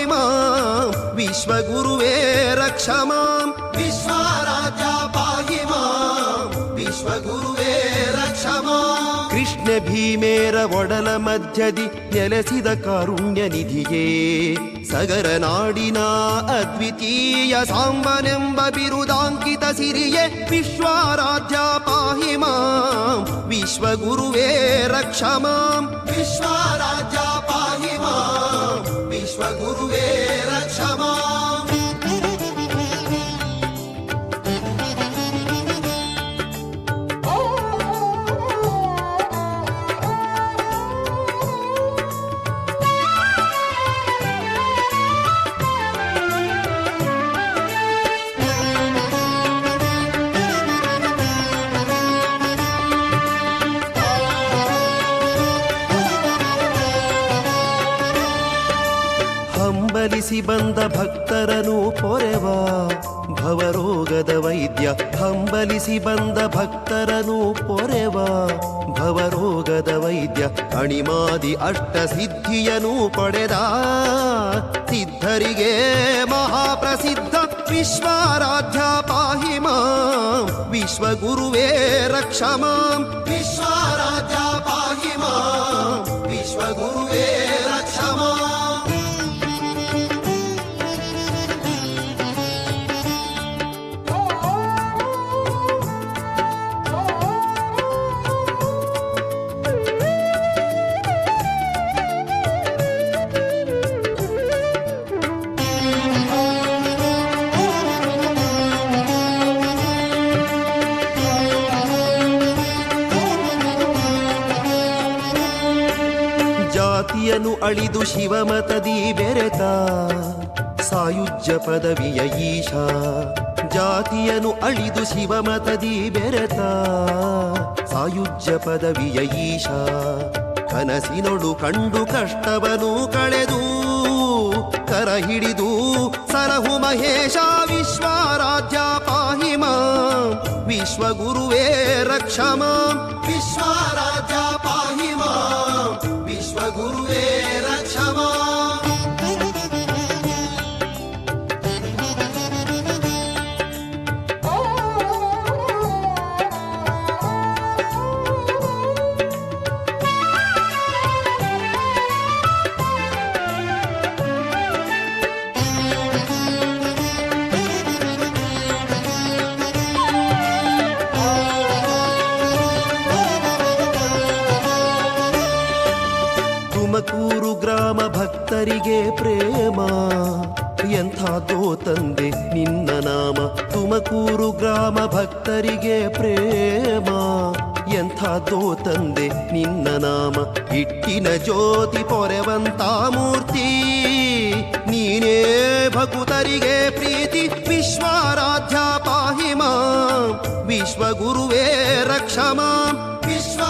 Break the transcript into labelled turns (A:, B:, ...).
A: ಮಾಂ ವಿಶ್ವಗುರುವೇ ರಕ್ಷ ಮಾಂ ವಿಶ್ವಾರಾಧ್ಯ ಪಾಹಿ ಮಾಂ ವಿಶ್ವಗುರುವೇ ರಕ್ಷ ಮಾಂ ಕೃಷ್ಣ ಭೀಮೇರ ಒಡಲ ಮಧ್ಯದಿ ನೆಲೆಸಿದ ಕಾರುಣ್ಯ ನಿಧಿಯೇ ಸಗರ ನಾಡಿನ ಅದ್ವಿತೀಯ ಸಾಂಬನೆಂಬ ಬಿರುದಾಂಕಿತ ಸಿರಿಯೇ ವಿಶ್ವಾರಾಧ್ಯ ಪಾಹಿ ಮಾಂ ವಿಶ್ವಗುರುವೇ ರಕ್ಷ ಮಾಂ ವಿಶ್ವಾರಾಧ್ಯ ಪಾಹಿ ಮಾಂ ವಿಶ್ವಗುರುವೇ ರಕ್ಷ ಮಾಂ ಹಂಬಲಿಸಿ ಬಂದ ಭಕ್ತರನು ಪೊರೆವ ಭವರೋಗದ ವೈದ್ಯ ಹಂಬಲಿಸಿ ಬಂದ ಭಕ್ತರನು ಪೊರೆವ ಭವರೋಗದ ವೈದ್ಯ ಅಣಿಮಾದಿ ಅಷ್ಟ ಸಿದ್ಧಿಯನು ಪಡೆದ ಸಿದ್ಧರಿಗೆ ಮಹಾಪ್ರಸಿದ್ಧ ವಿಶ್ವಾರಾಧ್ಯ ಪಾಹಿ ಮಾಂ ವಿಶ್ವಗುರುವೇ ರಕ್ಷ ಮಾಂ ವಿಶ್ವಾರಾಧ್ಯ ಪಾಹಿ ಮಾಂ ವಿಶ್ವಗುರುವೇ ರಕ್ಷ ಮಾಂ ಜಾತಿಯನು ಅಳಿದು ಶಿವಮತದಿ ಬೆರೆತ ಸಾಯುಜ್ಯ ಪದವಿಯ ಈಶ ಜಾತಿಯನು ಅಳಿದು ಶಿವಮತದಿ ಬೆರೆತ ಸಾಯುಜ್ಯ ಪದವಿಯ ಈಶ ಕನಸಿನೊಳು ಕಂಡು ಕಷ್ಟವನು ಕಳೆದು ಕರ ಹಿಡಿದು ಸರಹು ಮಹೇಶ ವಿಶ್ವಾರಾಧ್ಯ ಪಾಹಿ ಮಾಂ ವಿಶ್ವಗುರುವೇ ರಕ್ಷ ಮಾಂ ವಿಶ್ವಾರಾಧ್ಯ ಪಾಹಿ ಮಾಂ ವಿಶ್ವಗುರುವೇ ರಕ್ಷ ಮಾಂ ತುಮಕೂರು ಗ್ರಾಮ ಭಕ್ತರಿಗೆ ಪ್ರೇಮ ಎಂಥಾದೋ ತಂದೆ ನಿನ್ನ ನಾಮ ತುಮಕೂರು ಗ್ರಾಮ ಭಕ್ತರಿಗೆ ಪ್ರೇಮ ಎಂಥಾದೋ ತಂದೆ ನಿನ್ನ ನಾಮ ಇಟ್ಟಿನ ಜ್ಯೋತಿ ಪೊರೆವಂತ ಮೂರ್ತಿ ನೀನೇ ಭಕುತರಿಗೆ ಪ್ರೀತಿ ವಿಶ್ವಾರಾಧ್ಯ ಪಾಹಿ ಮಾಂ ವಿಶ್ವಗುರುವೇ ರಕ್ಷ ಮಾಂ ವಿಶ್ವ